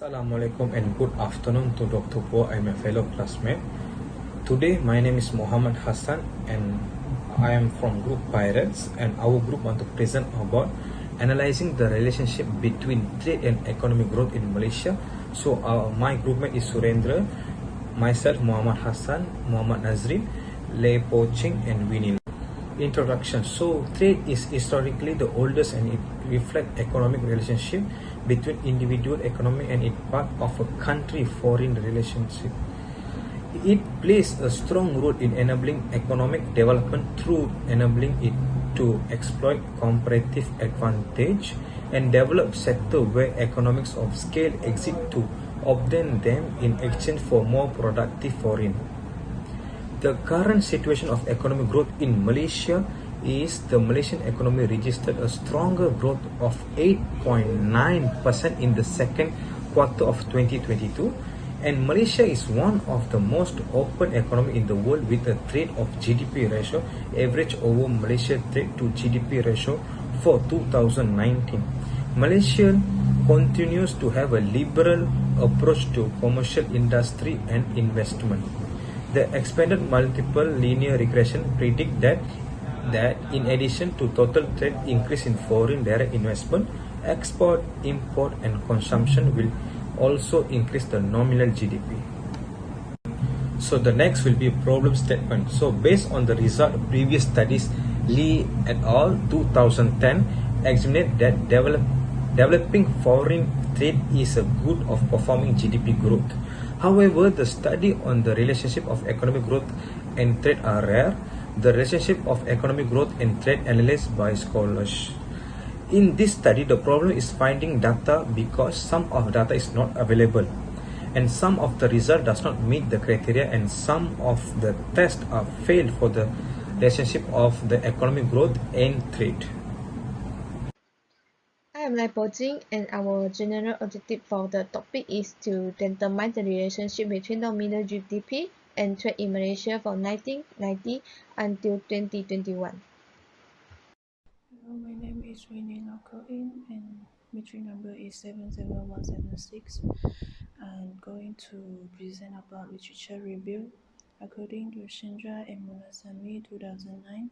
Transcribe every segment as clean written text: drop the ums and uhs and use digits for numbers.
Assalamualaikum and good afternoon to Dr. Bo and my fellow classmate. Today my name is Muhammad Hassan and I am from Group Pirates, and our group want to present about analyzing the relationship between trade and economic growth in Malaysia. So my groupmate is Surendra, myself Muhammad Hassan, Muhammad Nazrin, Lepo Ching and Winnie. Introduction. So trade is historically the oldest and it reflects economic relationship between individual economy and it part of a country foreign relationship. It plays a strong role in enabling economic development through enabling it to exploit comparative advantage and develop sector where economics of scale exist to obtain them in exchange for more productive foreign. The current situation of economic growth in Malaysia is the Malaysian economy registered a stronger growth of 8.9% in the second quarter of 2022, and Malaysia is one of the most open economy in the world with a trade of GDP ratio average over Malaysia trade to GDP ratio for 2019. Malaysia continues to have a liberal approach to commercial industry and investment. The expanded multiple linear regression predict that in addition to total trade increase in foreign direct investment, export, import and consumption will also increase the nominal GDP. So the next will be problem statement. So based on the result of previous studies, Lee et al. 2010 examined that developing foreign trade is a good of performing GDP growth. However, the study on the relationship of economic growth and trade are rare. The relationship of economic growth and trade analyzed by scholars. In this study, the problem is finding data because some of data is not available, and some of the result does not meet the criteria, and some of the tests are failed for the relationship of the economic growth and trade. I am Lepo Jing, and our general objective for the topic is to determine the relationship between nominal GDP and trade in Malaysia from 1990 until 2021. Hello, my name is Winnie and metric number is 77176. I'm going to present about literature review. According to Shendra and Munasami 2009,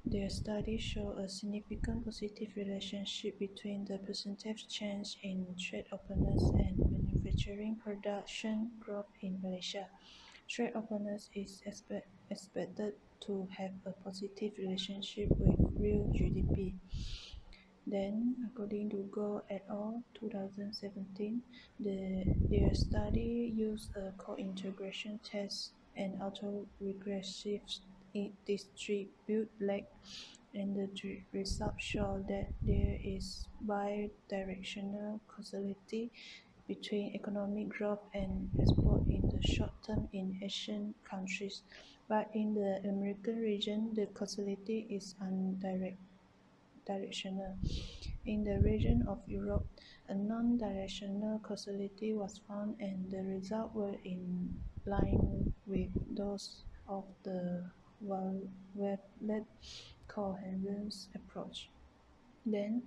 their study show a significant positive relationship between the percentage change in trade openness and manufacturing production growth in Malaysia. Trade openness is expected to have a positive relationship with real GDP. Then, according to Go et al. 2017, their study used a co-integration test and autoregressive distribute lag, and the results show that there is bi-directional causality between economic growth and export in the short term in Asian countries, but in the American region, the causality is directional. In the region of Europe, a non-directional causality was found, and the results were in line with those of the wavelet coherence approach. Then,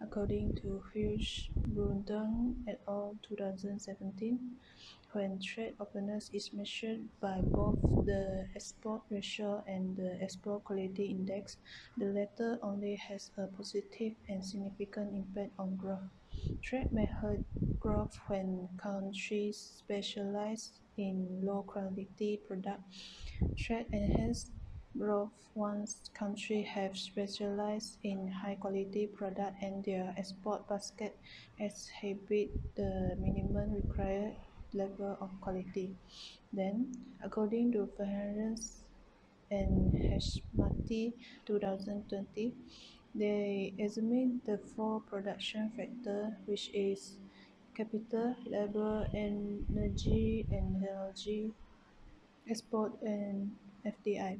according to Hughes, Brundon et al. 2017, when trade openness is measured by both the export ratio and the export quality index, the latter only has a positive and significant impact on growth. Trade may hurt growth when countries specialize in low-quality products. Trade enhances growth once countries have specialized in high-quality products and their export basket exhibit the minimum required level of quality. Then, according to Ferrens and Hashmati 2020, they examine the four production factors, which is capital, labor, energy, and technology, export, and FDI.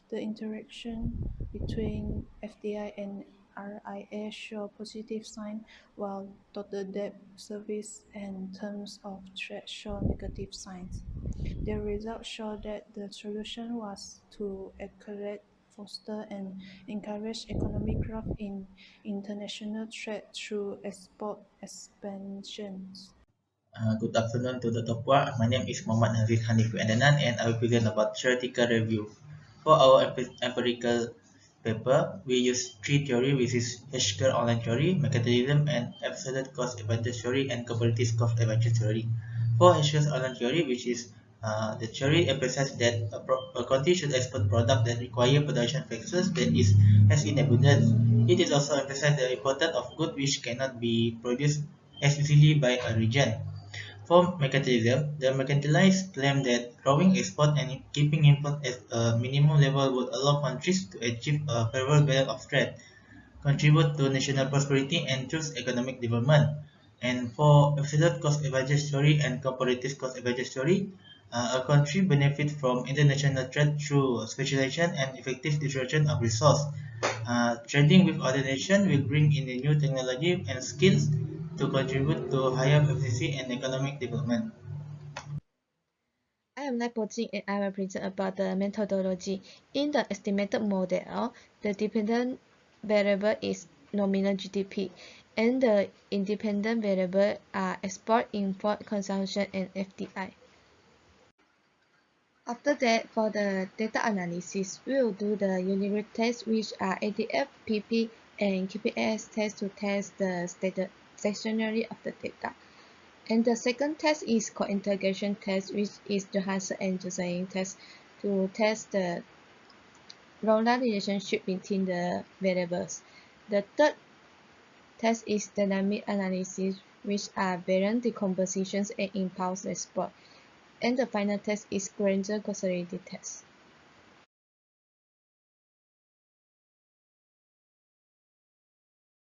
The interaction between FDI and RIA show positive sign, while total debt service and terms of trade show negative signs. The results show that the solution was to accelerate foster and encourage economic growth in international trade through export expansions. Good afternoon to the top one. My name is Muhammad Nazir Hanifi Andanan and I will present about theoretical review. For our empirical paper, we use three theory which is H-curve online theory, mechanism and absolute cost advantage theory and commodities cost advantage theory. For H-curve online theory, which is the theory emphasizes that a country should export products that require production factors that is as in abundance. It is also emphasized the importance of goods which cannot be produced as easily by a region. For mercantilism, the mercantilists claim that growing export and keeping import at a minimum level would allow countries to achieve a favorable balance of trade, contribute to national prosperity, and boost economic development. And for absolute cost advantage theory and comparative cost advantage theory, a country benefits from international trade through specialization and effective distribution of resources. Trading with other nations will bring in the new technology and skills to contribute to higher efficiency and economic development. I am Nepotjing and I will present about the methodology. In the estimated model, the dependent variable is nominal GDP and the independent variable are export, import, consumption, and FDI. After that, for the data analysis, we will do the unit root tests, which are ADF, PP, and QPS tests to test the stationary of the data. And the second test is co-integration test, which is Johansson and Josephson test to test the Roland relationship between the variables. The third test is dynamic analysis, which are variant decompositions and impulse response. And the final test is Granger causality test.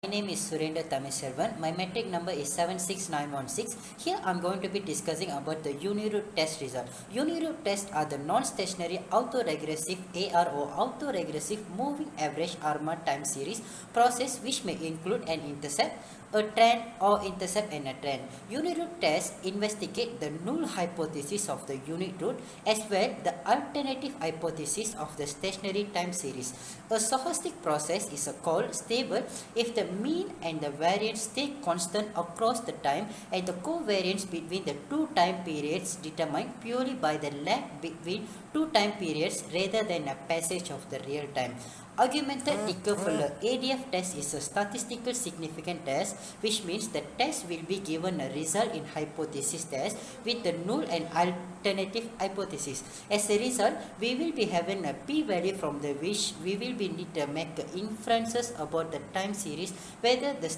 My name is Surendra Tamiselvan. My metric number is 76916. Here I am going to be discussing about the uniroot test result. Uniroot tests are the non-stationary autoregressive ARO autoregressive moving average armor time series process which may include an intercept, a trend or intercept and a trend. Uniroot tests investigate the null hypothesis of the unit root as well the alternative hypothesis of the stationary time series. A stochastic process is called stable if the mean and the variance stay constant across the time and the covariance between the two time periods determined purely by the lag between two time periods rather than a passage of the real time. Augmented Dickey-Fuller ADF test is a statistical significant test, which means the test will be given a result in hypothesis test with the null and alternative hypothesis. As a result, we will be having a p-value from the which we will be need to make inferences about the time series whether the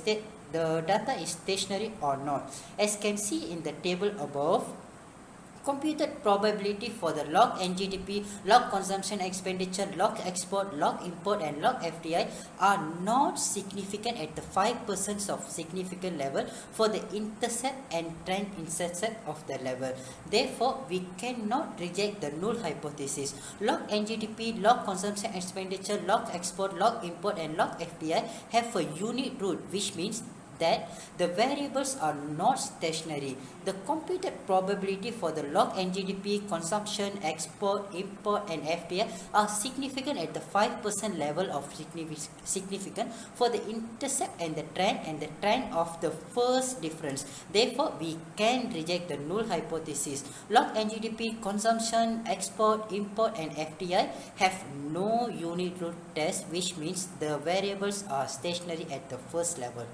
data is stationary or not. As can see in the table above, computed probability for the log NGDP, log consumption expenditure, log export, log import and log FDI are not significant at the 5% of significant level for the intercept and trend intercept of the level. Therefore, we cannot reject the null hypothesis. Log NGDP, log consumption expenditure, log export, log import and log FDI have a unit root, which means that the variables are not stationary. The computed probability for the log NGDP, consumption, export, import and FDI are significant at the 5% level of significant for the intercept and the trend of the first difference. Therefore, we can reject the null hypothesis. Log NGDP, consumption, export, import and FDI have no unit root test, which means the variables are stationary at the first level.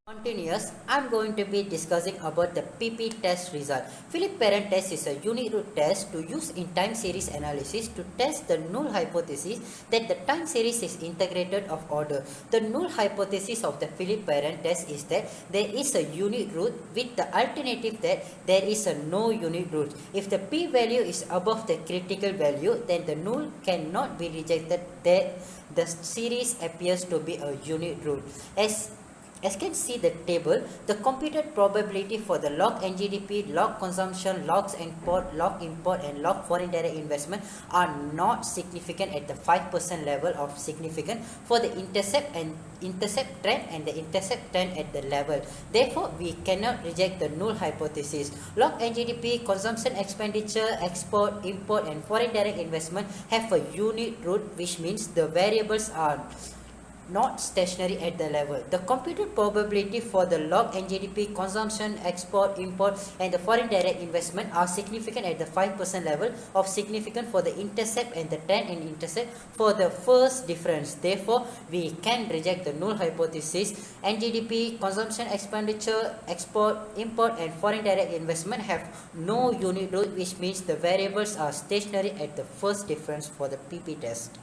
Continuous, I am going to be discussing about the PP test result. Philip-Perrin test is a unit root test to use in time series analysis to test the null hypothesis that the time series is integrated of order. The null hypothesis of the Philip-Perrin test is that there is a unit root with the alternative that there is a no unit root. If the p-value is above the critical value, then the null cannot be rejected that the series appears to be a unit root. As As can see the table, the computed probability for the log NGDP, log consumption, logs import and log foreign direct investment are not significant at the 5% level of significant for the intercept trend and the intercept trend at the level. Therefore, we cannot reject the null hypothesis. Log NGDP, consumption expenditure, export, import and foreign direct investment have a unit root, which means the variables are not stationary at the level. The computed probability for the log NGDP, consumption, export, import and the foreign direct investment are significant at the 5% level of significant for the intercept and the trend and intercept for the first difference. Therefore, we can reject the null hypothesis. NGDP, consumption expenditure, export, import and foreign direct investment have no unit root, which means the variables are stationary at the first difference for the PP test.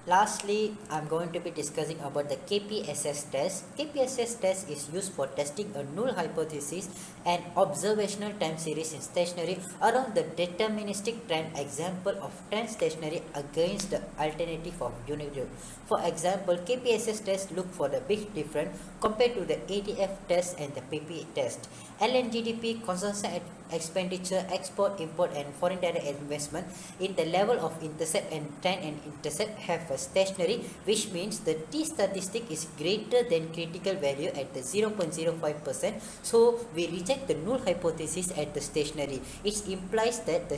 Lastly, I'm going to be discussing about the KPSS test. KPSS test is used for testing a null hypothesis and observational time series in stationary around the deterministic trend example of trend stationary against the alternative of unit root. For example, KPSS test look for the big difference compared to the ADF test and the PP test. LNGDP, consumption expenditure, export, import and foreign direct investment in the level of intercept and trend and intercept have a stationary, which means the T statistic is greater than critical value at the 0.05%. So we reject the null hypothesis at the stationary. It implies that the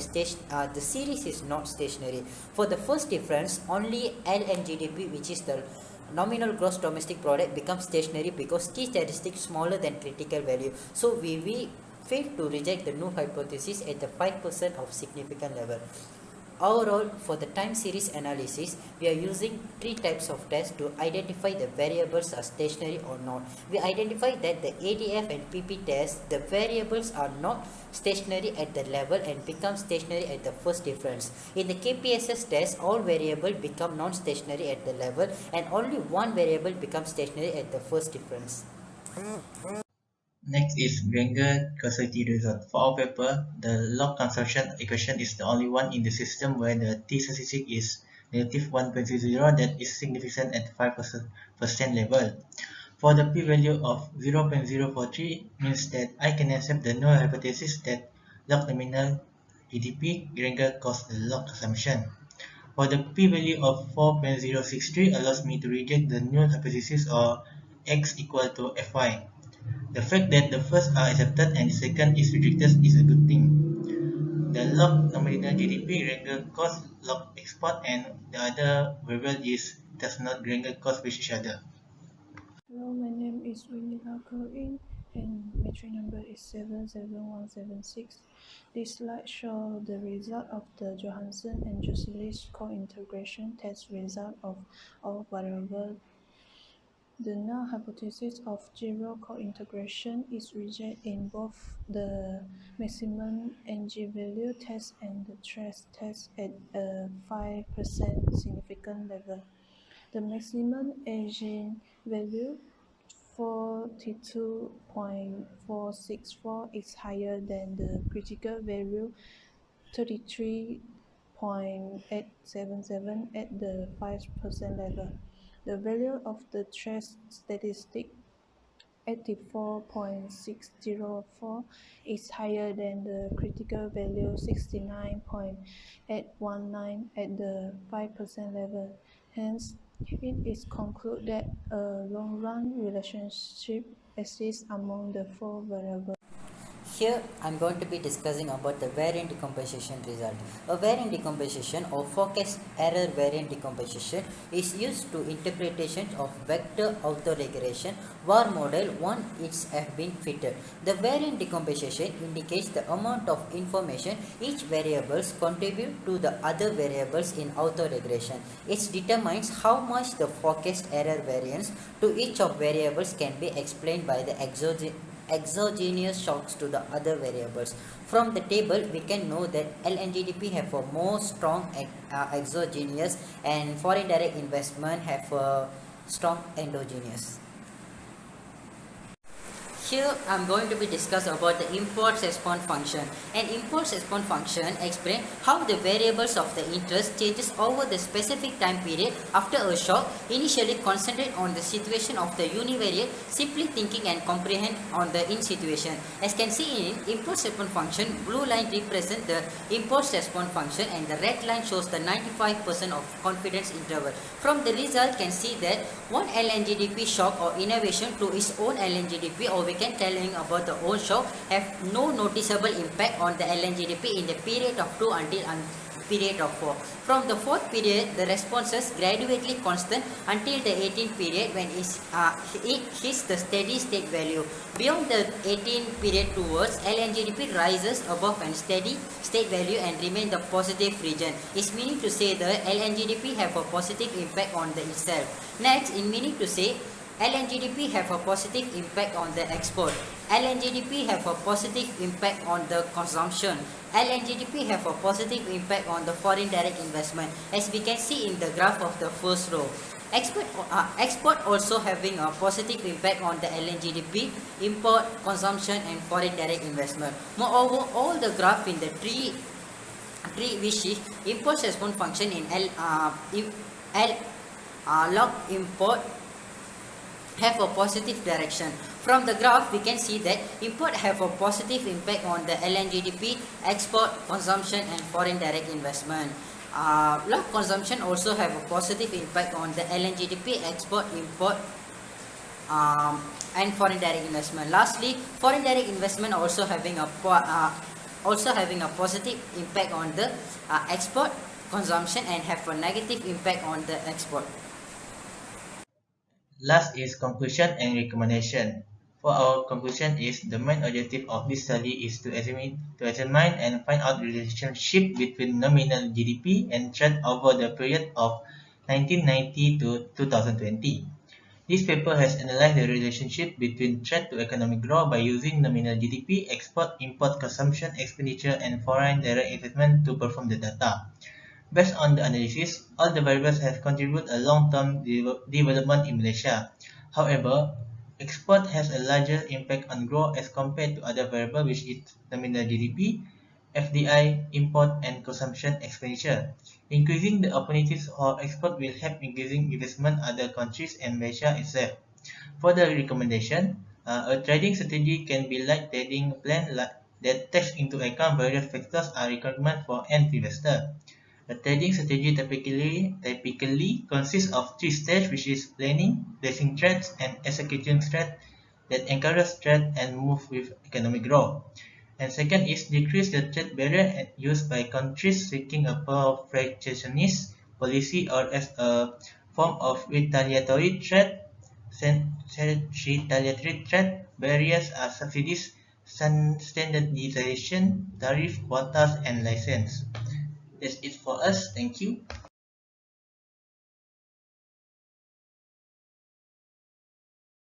series is not stationary. For the first difference, only LNGDP, which is the nominal gross domestic product, becomes stationary because T statistic smaller than critical value. So we fail to reject the null hypothesis at the 5% of significant level. Overall, for the time series analysis, we are using three types of tests to identify the variables are stationary or not. We identify that the ADF and PP tests, the variables are not stationary at the level and become stationary at the first difference. In the KPSS test, all variables become non-stationary at the level and only one variable becomes stationary at the first difference. Next is Granger causality result. For our paper, the log consumption equation is the only one in the system where the T statistic is negative 1.00 that is significant at 5% level. For the p-value of 0.043 means that I can accept the null hypothesis that log nominal GDP Granger caused the log consumption. For the p-value of 4.063 allows me to reject the null hypothesis or x equal to fy. The fact that the first are accepted and the second is rejected is a good thing. The log nominal GDP Granger cost log export and the other variable does not Granger cost with each other. Hello, my name is Winila Coin and matrix number is 77176. This slide shows the result of the Johansson and Joselis co-integration test result of all variables. The null hypothesis of zero co-integration is rejected in both the maximum NG value test and the trace test at a 5% significant level. The maximum NG value 42.464 is higher than the critical value 33.877 at the 5% level. The value of the trace statistic 84.604 is higher than the critical value 69.819 at the 5% level. Hence, it is concluded that a long-run relationship exists among the four variables. Here I'm going to be discussing about the variant decomposition result. A variant decomposition or forecast error variant decomposition is used to interpretation of vector autoregression var model once it's have been fitted. The variant decomposition indicates the amount of information each variables contribute to the other variables in autoregression. It determines how much the forecast error variance to each of variables can be explained by the exogenous shocks to the other variables. From the table, we can know that LNGDP have a more strong exogenous and foreign direct investment have a strong endogenous. Here I'm going to be discuss about the import response function. An import response function explains how the variables of the interest changes over the specific time period after a shock, initially concentrate on the situation of the univariate, simply thinking and comprehend on the in situation. As can see in impulse response function, blue line represents the impulse response function and the red line shows the 95% of confidence interval. From the result can see that one LNGDP shock or innovation to its own LNGDP, or we can telling about the own shock, have no noticeable impact on the LNGDP in the period of 2 until period of 4. From the 4th period, the responses gradually constant until the 18th period when it hits the steady state value. Beyond the 18th period towards, LNGDP rises above and steady state value and remain the positive region. It's meaning to say the LNGDP have a positive impact on the itself. Next, in meaning to say LNGDP have a positive impact on the export. LNGDP have a positive impact on the consumption. LNGDP have a positive impact on the foreign direct investment, as we can see in the graph of the first row. Export also having a positive impact on the LNGDP, import, consumption and foreign direct investment. Moreover, all the graph in the three which is import response function in log import have a positive direction. From the graph, we can see that import have a positive impact on the LNGDP, export, consumption and foreign direct investment. Log consumption also have a positive impact on the LNGDP, export, import and foreign direct investment. Lastly, foreign direct investment also having a positive impact on the export, consumption and have a negative impact on the export. Last is conclusion and recommendation. For our conclusion is the main objective of this study is to examine and find out the relationship between nominal GDP and trade over the period of 1990 to 2020. This paper has analyzed the relationship between trade to economic growth by using nominal GDP, export, import, consumption, expenditure, and foreign direct investment to perform the data. Based on the analysis, all the variables have contributed a long-term development in Malaysia. However, export has a larger impact on growth as compared to other variables, which is nominal GDP, FDI, import, and consumption expenditure. Increasing the opportunities for export will help increasing investment in other countries and Malaysia itself. For the recommendation, a trading strategy can be like trading plan that takes into account various factors are requirement for end investor. A trading strategy typically consists of 3 stages, which is planning, placing trades, and executing trades that encourage trade and move with economic growth. And second is decrease the trade barrier used by countries seeking a protectionist policy or as a form of retaliatory trade. Retaliatory trade barriers are subsidies, standardization, tariff, quotas, and license. That's it for us. Thank you.